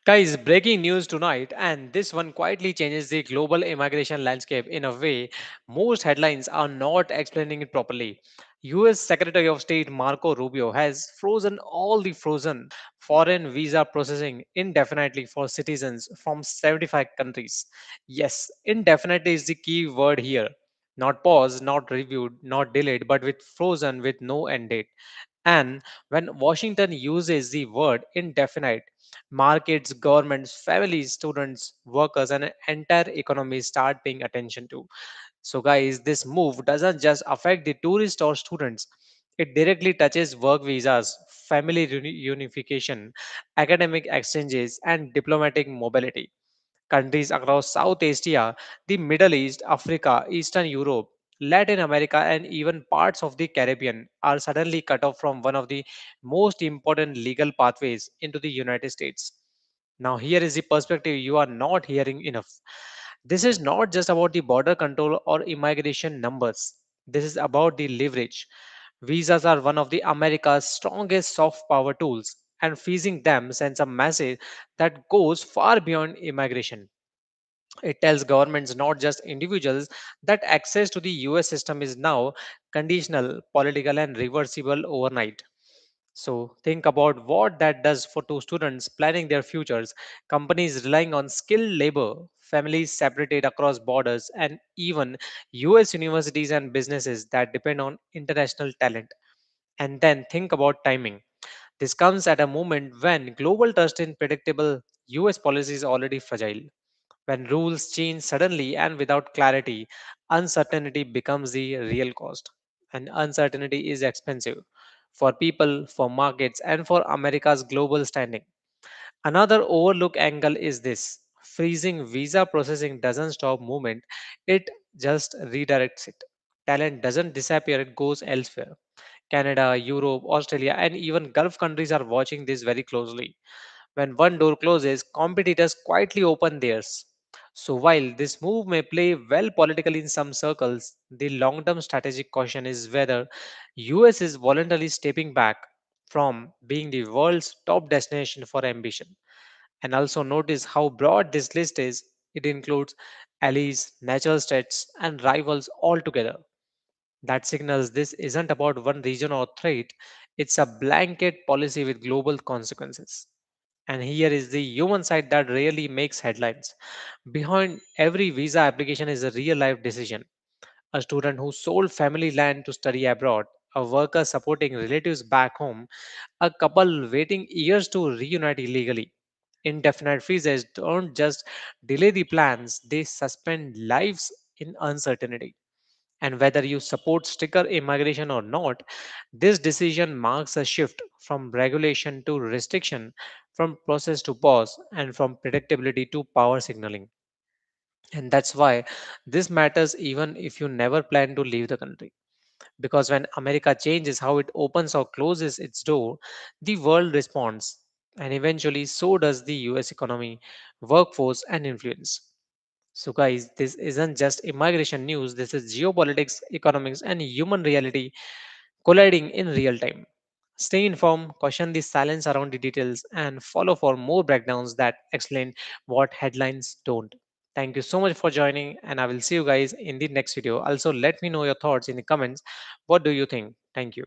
Guys, breaking news tonight, and this one quietly changes the global immigration landscape in a way most headlines are not explaining it properly. US Secretary of State Marco Rubio has frozen all the frozen foreign visa processing indefinitely for citizens from 75 countries. Yes, indefinitely is the key word here. Not paused, not reviewed, not delayed, but with frozen with no end date. And when Washington uses the word indefinite, markets, governments, families, students, workers, and an entire economy start paying attention to. So, guys, this move doesn't just affect the tourists or students, it directly touches work visas, family unification, academic exchanges, and diplomatic mobility. Countries across South Asia, the Middle East, Africa, Eastern Europe, Latin America, and even parts of the Caribbean are suddenly cut off from one of the most important legal pathways into the United States. Now, here is the perspective you are not hearing enough. This is not just about the border control or immigration numbers. This is about the leverage. Visas are one of the America's strongest soft power tools, and freezing them sends a message that goes far beyond immigration. It tells governments, not just individuals, that access to the US system is now conditional, political, and reversible overnight. So, think about what that does for two students planning their futures, companies relying on skilled labor, families separated across borders, and even US universities and businesses that depend on international talent. And then think about timing. This comes at a moment when global trust in predictable US policy is already fragile. When rules change suddenly and without clarity, uncertainty becomes the real cost. And uncertainty is expensive for people, for markets, and for America's global standing. Another overlooked angle is this: freezing visa processing doesn't stop movement, it just redirects it. Talent doesn't disappear, it goes elsewhere. Canada, Europe, Australia, and even Gulf countries are watching this very closely. When one door closes, competitors quietly open theirs. So while this move may play well politically in some circles, the long-term strategic question is whether US is voluntarily stepping back from being the world's top destination for ambition. And also notice how broad this list is. It includes allies, natural states, and rivals altogether. That signals this isn't about one region or threat, it's a blanket policy with global consequences. And here is the human side that rarely makes headlines. Behind every visa application is a real life decision. A student who sold family land to study abroad, a worker supporting relatives back home, a couple waiting years to reunite illegally. Indefinite freezes don't just delay the plans, they suspend lives in uncertainty. And whether you support stricter immigration or not, this decision marks a shift from regulation to restriction, from process to pause, and from predictability to power signaling. And that's why this matters even if you never plan to leave the country. Because when America changes how it opens or closes its door, the world responds. And eventually, so does the US economy, workforce, and influence. So, guys, this isn't just immigration news, this is geopolitics, economics, and human reality colliding in real time. Stay informed, question the silence around the details, and follow for more breakdowns that explain what headlines don't. Thank you so much for joining, and I will see you guys in the next video. Also, let me know your thoughts in the comments. What do you think? Thank you.